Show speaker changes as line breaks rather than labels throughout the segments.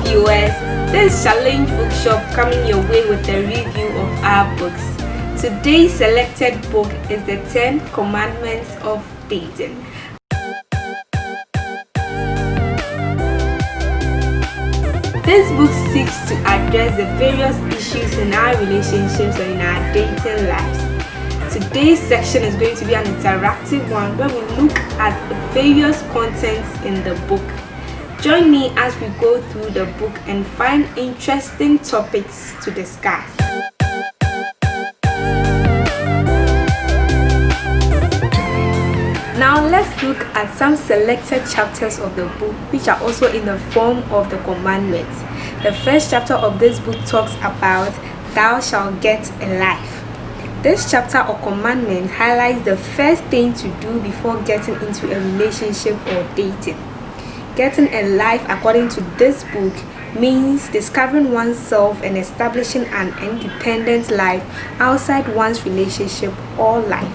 viewers, this is Challenge Bookshop coming your way with a review of our books. Today's selected book is The 10 Commandments of Dating. This book seeks to address the various issues in our relationships and in our dating lives. Today's section is going to be an interactive one where we look at the various contents in the book. Join me as we go through the book and find interesting topics to discuss. Now let's look at some selected chapters of the book which are also in the form of the commandments. The first chapter of this book talks about thou shalt get a life. This chapter or commandment highlights the first thing to do before getting into a relationship or dating. Getting a life, according to this book, means discovering oneself and establishing an independent life outside one's relationship or life.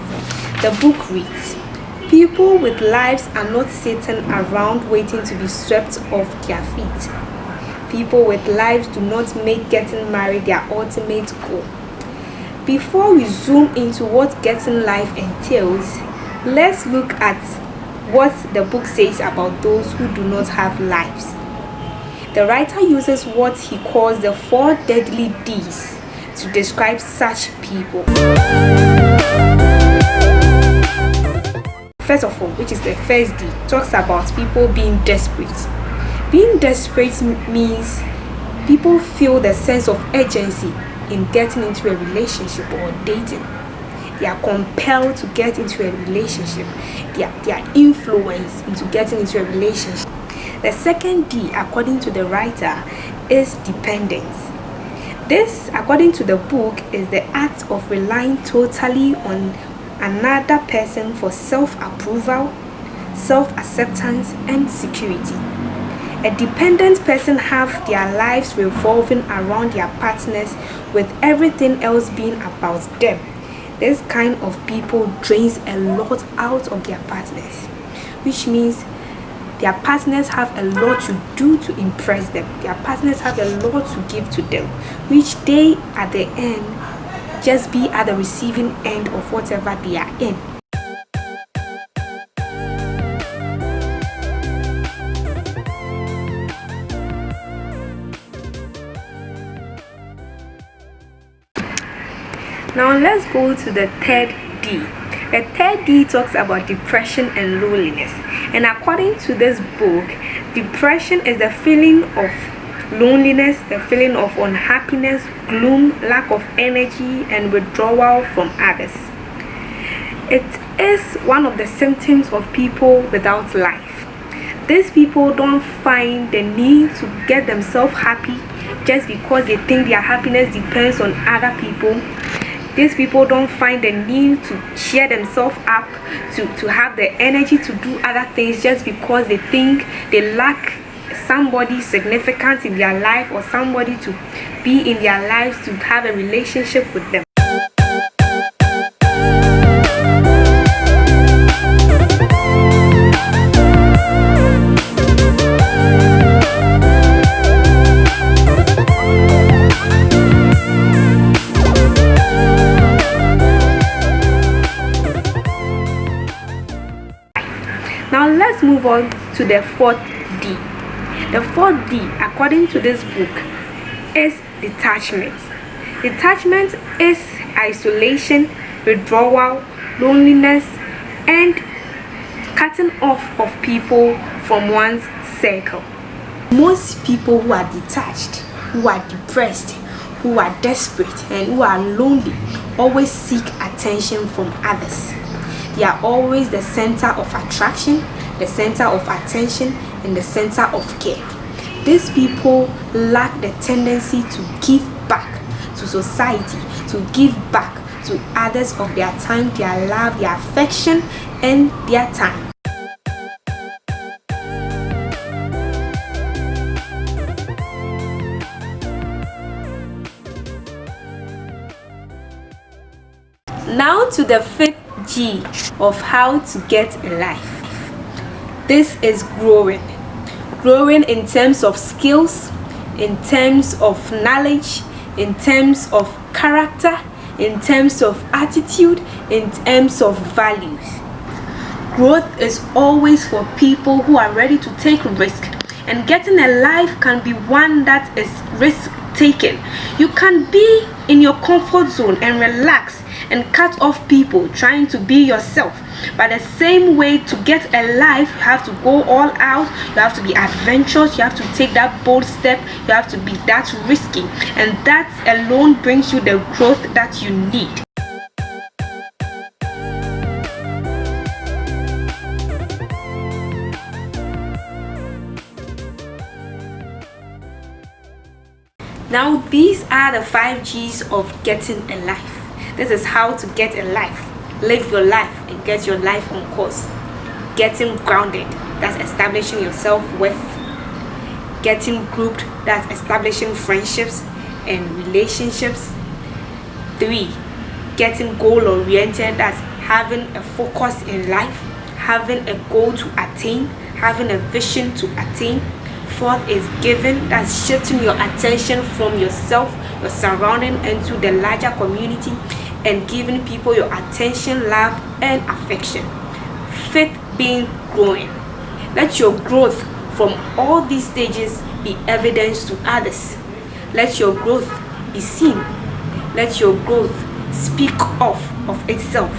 The book reads, people with lives are not sitting around waiting to be swept off their feet. People with lives do not make getting married their ultimate goal. Before we zoom into what getting life entails, let's look at what the book says about those who do not have lives. The writer uses what he calls the 4 deadly D's to describe such people. First of all, which is the first D, talks about people being desperate. Being desperate means people feel the sense of urgency in getting into a relationship or dating. They are compelled to get into a relationship. They are influenced into getting into a relationship. The second D, according to the writer, is dependence. This, according to the book, is the act of relying totally on another person for self-approval, self-acceptance, and security. A dependent person have their lives revolving around their partners with everything else being about them. This kind of people drains a lot out of their partners, which means their partners have a lot to do to impress them. Their partners have a lot to give to them, which they at the end just be at the receiving end of whatever they are in. Now let's go to the third D. The third D talks about depression and loneliness. And according to this book, depression is the feeling of loneliness, the feeling of unhappiness, gloom, lack of energy, and withdrawal from others. It is one of the symptoms of people without life. These people don't find the need to get themselves happy just because they think their happiness depends on other people. These people don't find the need to cheer themselves up, to have the energy to do other things just because they think they lack somebody significant in their life or somebody to be in their lives to have a relationship with them. Now let's move on to the 4th D. The 4th D, according to this book, is detachment. Detachment is isolation, withdrawal, loneliness, and cutting off of people from one's circle. Most people who are detached, who are depressed, who are desperate, and who are lonely always seek attention from others. They are always the center of attraction, the center of attention, and the center of care. These people lack the tendency to give back to society, to give back to others of their time, their love, their affection, and their time. Now to the 5th G of how to get a life. This is growing in terms of skills, in terms of knowledge, in terms of character, in terms of attitude, in terms of values. Growth is always for people who are ready to take risk, and getting a life can be one that is risk taking. You can be in your comfort zone and relax and cut off people trying to be yourself. But the same way, to get a life, you have to go all out, you have to be adventurous, you have to take that bold step, you have to be that risky, and that alone brings you the growth that you need. Now, these are the 5 G's of getting a life. This is how to get a life. Live your life and get your life on course. Getting grounded, that's establishing your self-worth. Getting grouped, that's establishing friendships and relationships. 3, getting goal-oriented, that's having a focus in life, having a goal to attain, having a vision to attain. 4th is giving, that's shifting your attention from yourself, your surrounding, into the larger community, and giving people your attention, love, and affection. 5th being growing. Let your growth from all these stages be evidence to others. Let your growth be seen. Let your growth speak of itself.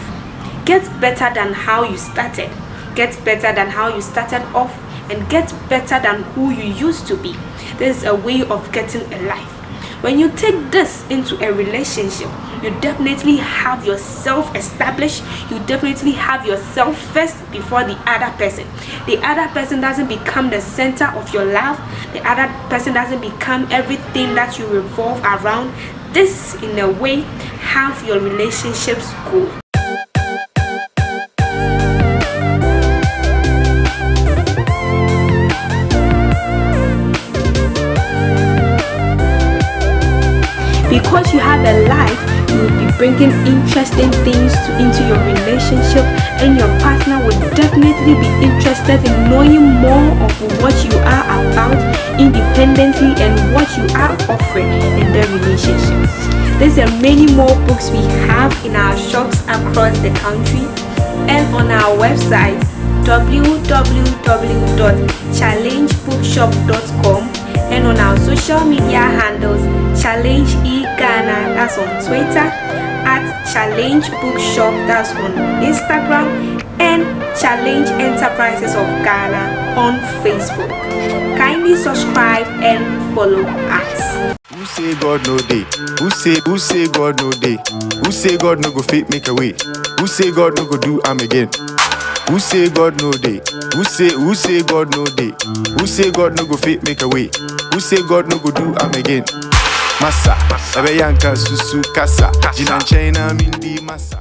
Get better than how you started. Get better than how you started off, and get better than who you used to be. This is a way of getting a life. When you take this into a relationship, you definitely have yourself established. You definitely have yourself first before the other person. The other person doesn't become the center of your love. The other person doesn't become everything that you revolve around. This, in a way, have your relationships go. Because you have a life, you will be bringing interesting things into your relationship, and your partner will definitely be interested in knowing more of what you are about independently and what you are offering in their relationships. There's many more books we have in our shops across the country and on our website www.challengebookshop.com, and on our social media handles challenge-e-Ghana, that's on Twitter, at challenge-bookshop, that's on Instagram, and Challenge Enterprises of Ghana on Facebook. Kindly subscribe and follow us.
Who say God no day? Who say God no day? Who say God no go fit make a way? Who say God no go do am again? Who say God no day? Who say God no day? Who say God no go fit make a way? Who say God no go do am again? Massa, ebe yanka susu kasa, jinan chena mindi massa.